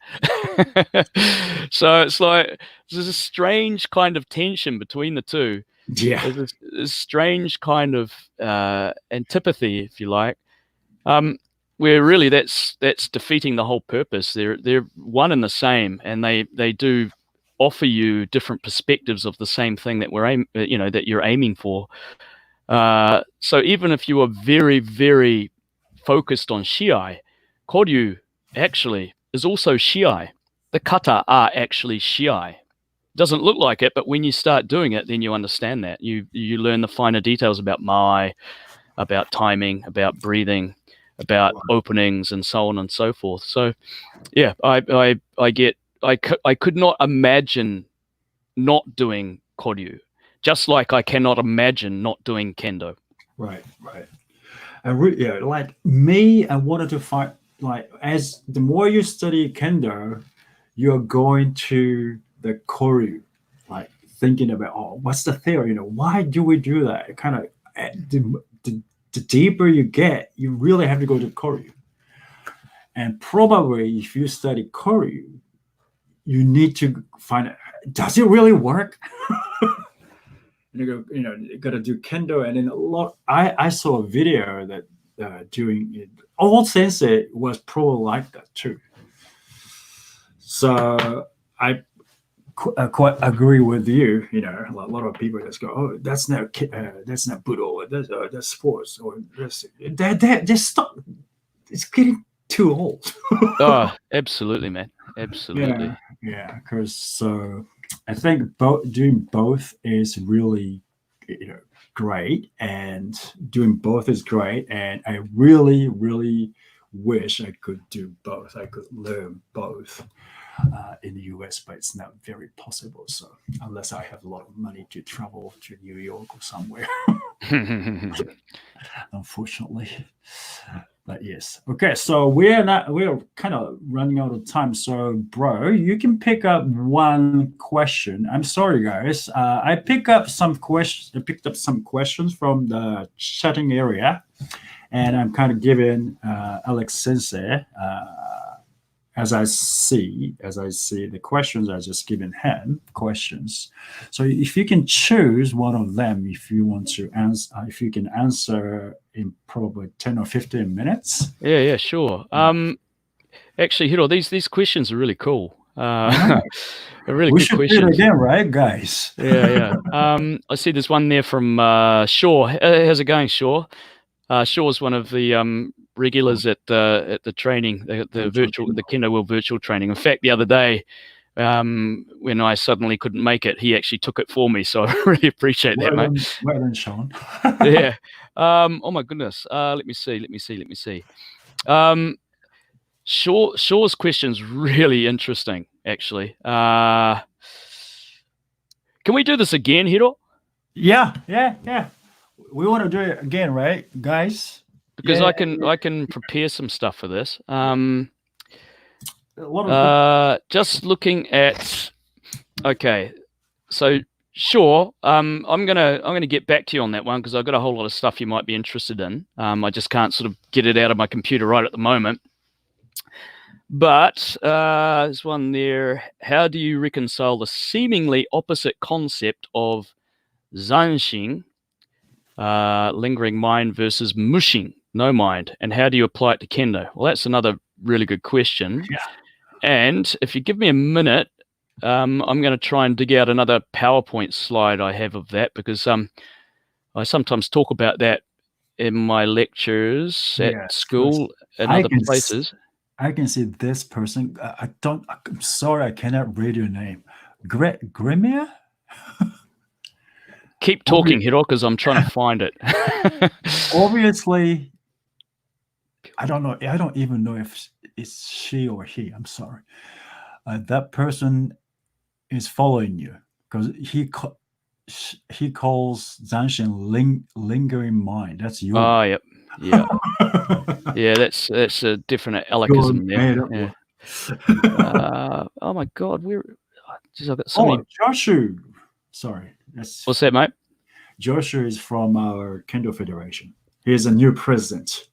So it's like there's a strange kind of tension between the two. Yeah. There's a strange kind of antipathy, if you like, where really that's defeating the whole purpose. They're one and the same, and they do offer you different perspectives of the same thing that that you're aiming for. So even if you are very, very focused on Shiai, Koryu actually is also Shiai. The kata are actually Shiai. Doesn't look like it, but when you start doing it, then you understand that. You learn the finer details about Mai, about timing, about breathing, about openings, and so on and so forth. So, yeah, I could not imagine not doing Koryu, just like I cannot imagine not doing Kendo. Right. Like me, I wanted to find, like, as the more you study Kendo, you're going to the Koryu, like thinking about, oh, what's the theory? Why do we do that? Kind of the deeper you get, you really have to go to Koryu. And probably if you study Koryu, you need to find out, does it really work? You got to do Kendo, and then I saw a video that doing it. All sensei was probably like that too. So I quite agree with you. A lot of people just go, "Oh, that's not Budo. That's sports, or that just stop. It's getting too old." Oh, absolutely, man. Absolutely. Yeah. Because I think doing both is really, great, and doing both is great. And I really, really wish I could do both. I could learn both in the US, but it's not very possible. So unless I have a lot of money to travel to New York or somewhere, unfortunately. But yes. Okay, so we're kind of running out of time. So, bro, you can pick up one question. I'm sorry, guys. I picked up some questions from the chatting area, and I'm kind of giving Alex Sensei, as I see the questions, I just given him questions. So if you can choose one of them, if you want to answer, if you can answer in probably 10 or 15 minutes. Yeah, sure. Actually, Hiro, these questions are really cool. A really good question. We should do it again, right, guys? Yeah. I see there's one there from Shaw. How's it going, Shaw? Shaw's one of the regulars at the training, the Kendo World virtual training. In fact, the other day, when I suddenly couldn't make it, he actually took it for me. So I really appreciate that, mate. Well done, Sean. Yeah. Oh my goodness. Let me see. Shaw's question's really interesting, actually. Can we do this again, Hiro? Yeah. We want to do it again, right, guys? Because I can prepare some stuff for this. Just looking at. Okay, so sure. I'm gonna get back to you on that one because I've got a whole lot of stuff you might be interested in. I just can't sort of get it out of my computer right at the moment. But there's one there. How do you reconcile the seemingly opposite concept of Zanshin, lingering mind, versus Mushin, no mind, and how do you apply it to Kendo? Well, that's another really good question. Yeah. And if you give me a minute, I'm going to try and dig out another PowerPoint slide I have of that because I sometimes talk about that in my lectures at school and other places. I can see this person. I'm sorry, I cannot read your name. Grimia? Keep talking, Hiro, because I'm trying to find it. Obviously, I don't know. I don't even know if it's she or he. I'm sorry. that person is following you because he calls Zanshin lingering mind. That's you. Oh, yep. Yeah. Yeah, that's a different Your Alecism there. made up Yeah. word. Oh my God, geez, I've got so Oh, many. Joshua. Sorry, that's What's that, mate? Joshua is from our Kendo Federation. He is a new president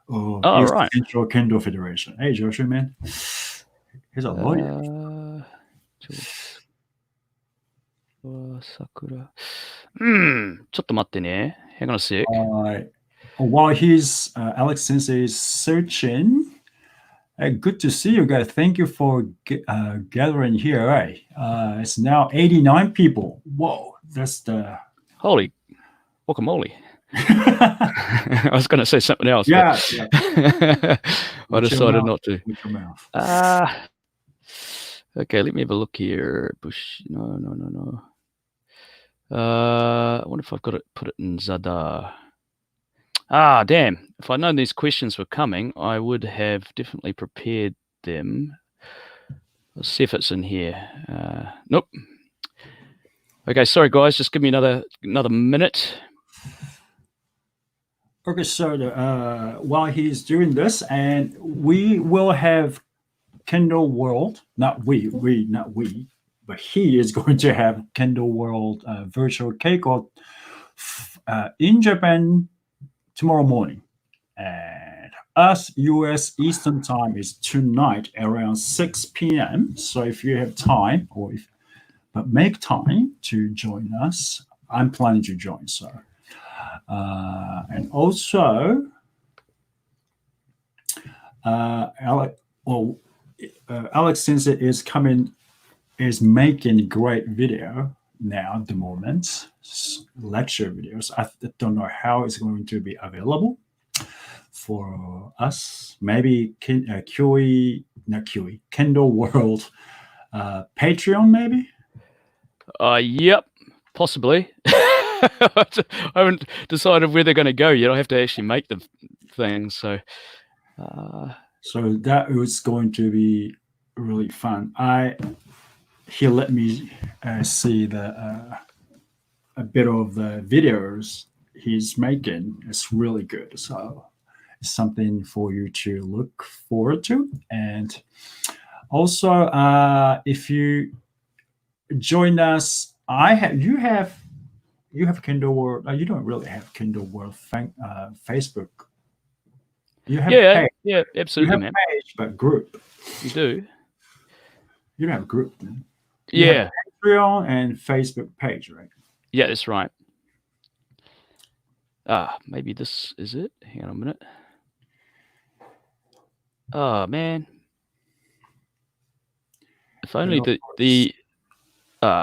of Oh, East right. Central Kendo Federation. Hey, Joshua, man. He's a lawyer. Sakura. ちょっと待ってね. Hang on a sec. While Alex Sensei is searching, good to see you guys. Thank you for gathering here. Right? It's now 89 people. Whoa, that's the Holy guacamole. I was going to say something else, yeah. but I decided not to. With your mouth. Okay, let me have a look here. Bush. No. I wonder if I've got it. Put it in Zada. Ah, damn. If I'd known these questions were coming, I would have definitely prepared them. Let's see if it's in here. Nope. Okay, sorry guys, just give me another minute. Okay, so while he's doing this, and we will have Kendo World. Not we, but he is going to have Kendo World virtual kickoff in Japan tomorrow morning. And us, US Eastern Time is tonight around 6 p.m. So if you have time, but make time to join us. I'm planning to join, so. And also, Alex Sensei is making great video now at the moment, lecture videos. I don't know how it's going to be available for us. Maybe Kendo World Patreon, maybe. Yep, possibly. I haven't decided where they're going to go yet. I have to actually make the things. So that was going to be really fun. He let me see a bit of the videos he's making. It's really good. So it's something for you to look forward to. And also, if you join us, you have Kendo World. You don't really have Kendo World Facebook. You have yeah, absolutely, you have page, but group. You do. You don't have group then. Yeah. Patreon and Facebook page, right? Yeah, that's right. Maybe this is it. Hang on a minute. Oh man. If only the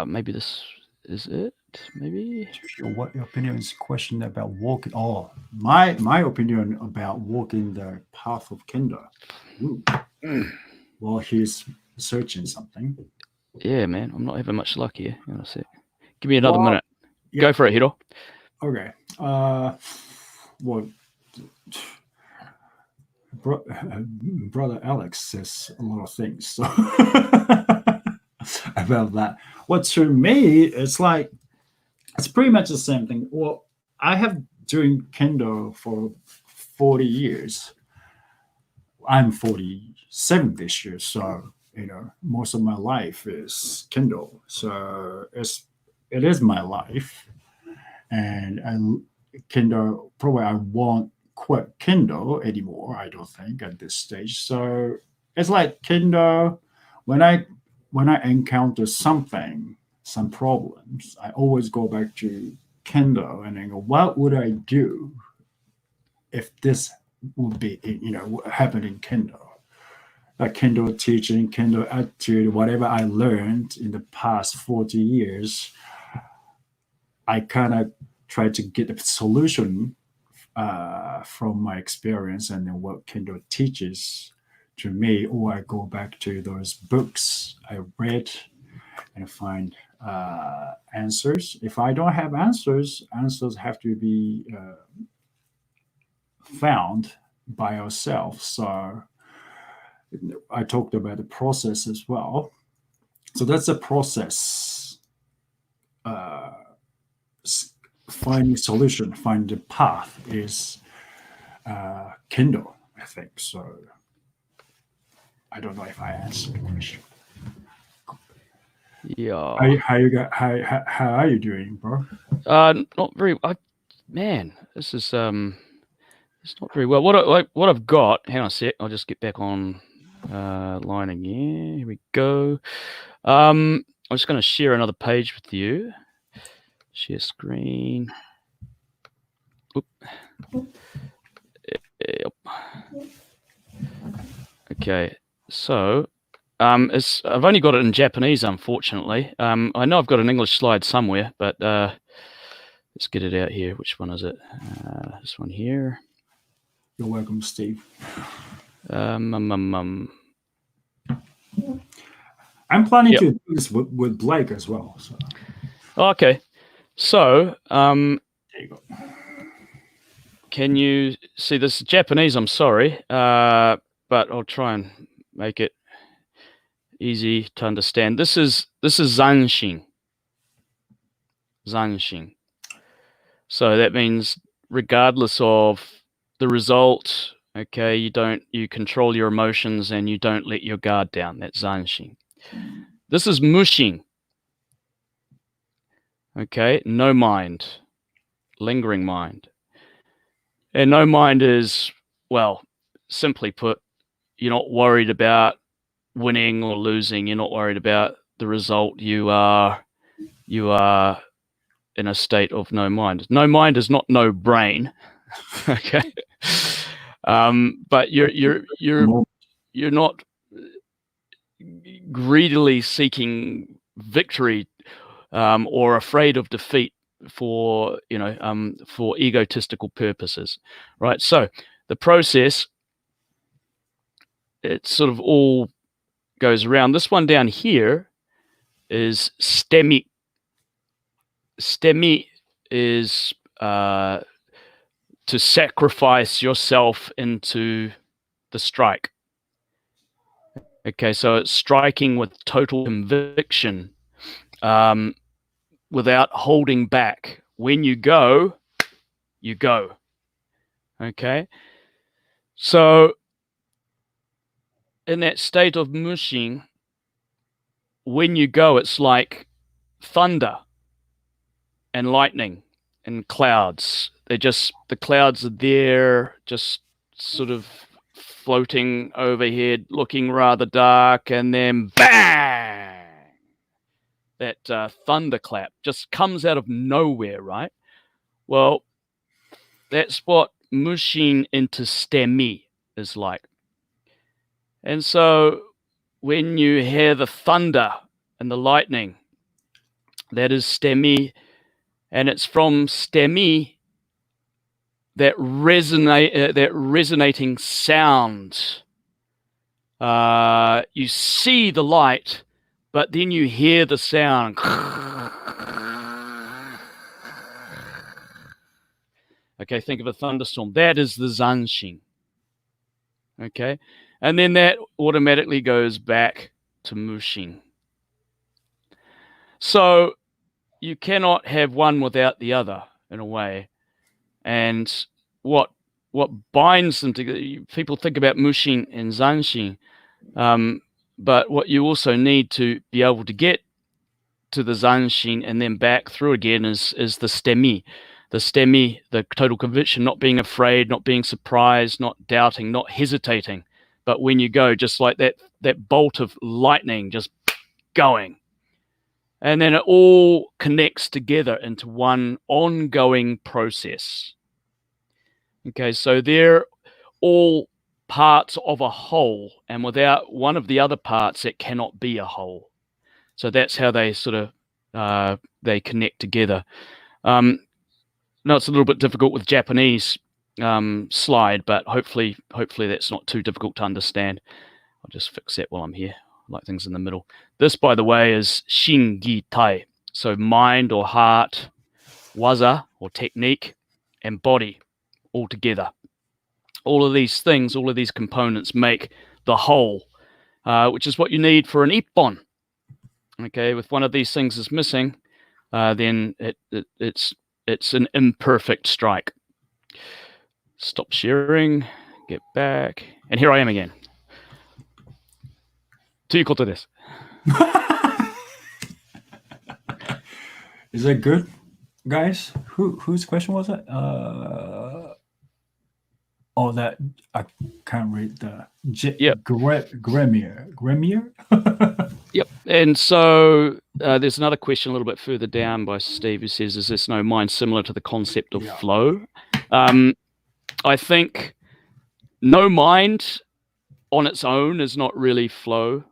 maybe this is it. Maybe. What your opinion is? Question about walking. Oh, my opinion about walking the path of Kendo. Well, he's searching something. Yeah, man, I'm not having much luck here. Hang on a sec. Give me another minute. Yeah. Go for it, Hiro. Okay. Well, brother Alex says a lot of things so about that. Well, to me, it's pretty much the same thing. Well, I have doing Kendo for 40 years. I'm 47 this year, so most of my life is Kendo. So it is my life, and Kendo probably I won't quit Kendo anymore. I don't think at this stage. So it's like Kendo. When I encounter some problems, I always go back to Kendo and I go, what would I do if this would be happen in Kendo? Like Kendo teaching, Kendo attitude, whatever I learned in the past 40 years, I kind of try to get a solution from my experience and then what Kendo teaches to me, or I go back to those books I read and find answers. If I don't have answers have to be found by ourselves. So I talked about the process as well. So that's a process. Finding solution, finding the path is Kendo, I think. So I don't know if I answered the question. Yeah. How are you doing, bro? Not very. Man, this is it's not very well. What I've got. Hang on a sec. I'll just get back on line again. Here we go. I'm just going to share another page with you. Share screen. Oop. Yep. Okay, so I've only got it in Japanese, unfortunately. I know I've got an English slide somewhere, but let's get it out here. Which one is it? This one here. You're welcome, Steve. I'm planning to do this with Blake as well. So. Okay, so there you go. Can you see this Japanese? I'm sorry, but I'll try and make it easy to understand. This is Zanshin. Zanshin. So that means regardless of the result, okay, you control your emotions and you don't let your guard down. That's Zanshin. This is Mushin. Okay, no mind, lingering mind. And no mind is, well, simply put, you're not worried about winning or losing. You're not worried about the result. You are in a state of no mind. No mind is not no brain. Okay. But you're not greedily seeking victory or afraid of defeat for for egotistical purposes, right? So the process, it sort of all goes around. This one down here is stemi. Stemi is to sacrifice yourself into the strike. Okay, so it's striking with total conviction, without holding back. When you go, you go. Okay, so in that state of Mushin, when you go, it's like thunder and lightning and clouds. The clouds are there, just sort of floating overhead, looking rather dark, and then bang! That thunderclap just comes out of nowhere, right? Well, that's what Mushin into stemi is like. And so when you hear the thunder and the lightning, that is stemi, and it's from stemi, that resonating sound. You see the light, but then you hear the sound. Okay, think of a thunderstorm. That is the Zanshin. Okay, and then that automatically goes back to Mushin. So you cannot have one without the other, in a way. And what binds them together, people think about Mushin and Zanshin, but what you also need to be able to get to the Zanshin and then back through again is the stemi. The stemi, the total conviction, not being afraid, not being surprised, not doubting, not hesitating. But when you go, just like that bolt of lightning, just going. And then it all connects together into one ongoing process. Okay, so they're all parts of a whole, and without one of the other parts, it cannot be a whole. So that's how they sort of they connect together. Now it's a little bit difficult with Japanese slide, but hopefully that's not too difficult to understand. I'll just fix that while I'm here. I like things in the middle. This, by the way, is Shin Gi Tai. So mind or heart, waza or technique, and body all together. All of these things, all of these components make the whole, which is what you need for an ippon. Okay, if one of these things is missing, then it's an imperfect strike. Stop sharing, get back, and here I am again. ということです。 Is that good, guys? Whose question was it? Oh, that I can't read the Yep. Gremier. Yep. And so there's another question a little bit further down by Steve who says, is this no mind similar to the concept of flow? I think no mind on its own is not really flow,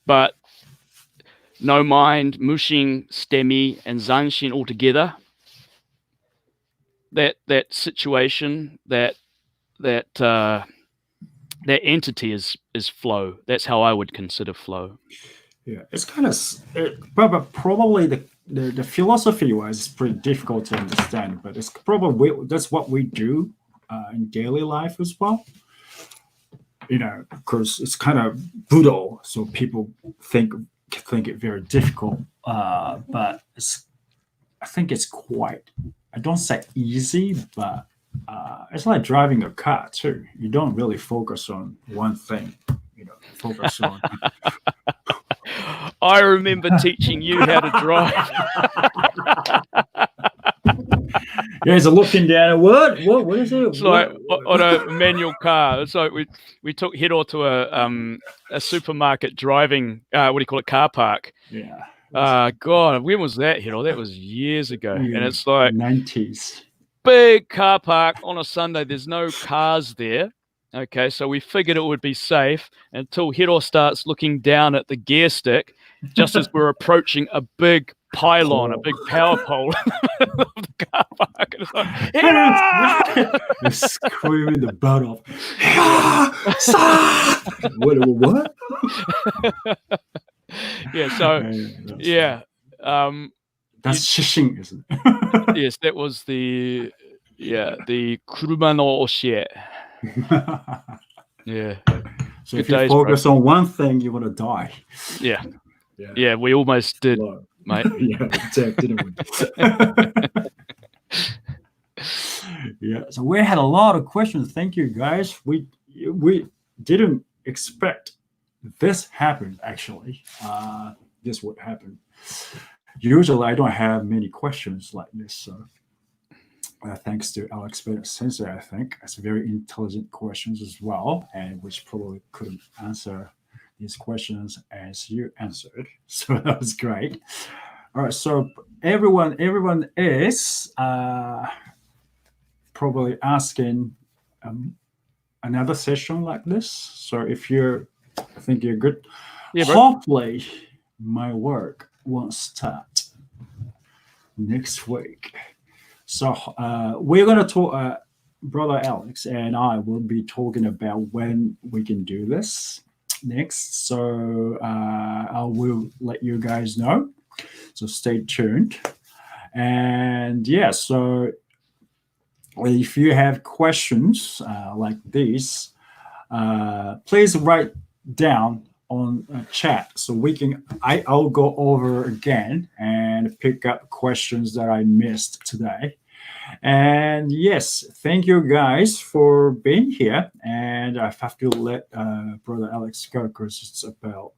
but no mind, Mushin, Stemi, and Zanshin all together, that situation, that entity is flow. That's how I would consider flow. Yeah, it's kind of, but probably the philosophy wise, it's pretty difficult to understand. But it's probably that's what we do in daily life as well. Because it's kind of brutal, so people think it very difficult. But I think it's quite. I don't say easy, but it's like driving a car too. You don't really focus on one thing. Focus on. I remember teaching you how to drive. Yeah, he's looking down at what is it? It's like on a manual car. It's like we took Hiro to a supermarket driving, car park. Yeah. God, when was that, Hiro? That was years ago. Yeah, and it's like 90s. Big car park on a Sunday. There's no cars there. Okay, so we figured it would be safe until Hiro starts looking down at the gear stick just as we're approaching a big pylon, a big power pole of the car park. And it's like, Hiro! You're screaming the butt off. What? Yeah, so, yeah. That's shishing, isn't it? Yes, that was the kuruma no oshie. Yeah. So if you focus on one thing, you're gonna die. Yeah. Yeah, we almost did, mate. Yeah, didn't we? Yeah. So we had a lot of questions. Thank you, guys. We didn't expect this happened. Actually, this would happen. Usually, I don't have many questions like this. So. Thanks to Alex Bennett sensei, I think it's very intelligent questions as well, and which probably couldn't answer these questions as you answered. So that was great. All right, so everyone is probably asking another session like this. So if I think you're good. Yeah, hopefully my work won't start next week. So we're going to talk, Brother Alex and I will be talking about when we can do this next. So I will let you guys know. So stay tuned. And yeah, so if you have questions like these, please write down on a chat so I'll go over again and pick up questions that I missed today. And yes, thank you guys for being here. And I have to let Brother Alex go because it's about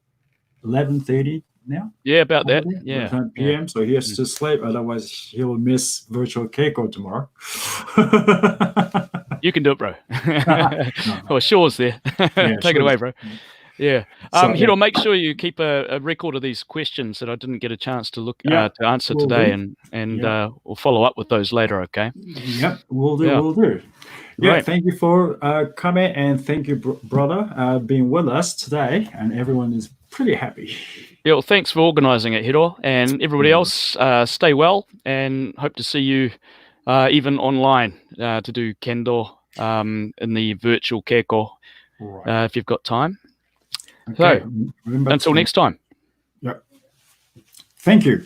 11:30 now. Yeah, about that. Yeah. 11 p.m. So he has to sleep. Otherwise, he'll miss virtual Keiko tomorrow. You can do it, bro. Oh, Shaw's there. Take it away, bro. Yeah. Hiro, make sure you keep a record of these questions that I didn't get a chance to look to answer today, and we'll follow up with those later. Okay. Yep, we'll do. We'll do. Yeah. Right. Thank you for coming, and thank you, brother, being with us today. And everyone is pretty happy. Yeah. Well, thanks for organising it, Hiro, and everybody else. Stay well, and hope to see you even online to do kendo in the virtual keiko if you've got time. Okay. So, until next time. Yep. Thank you.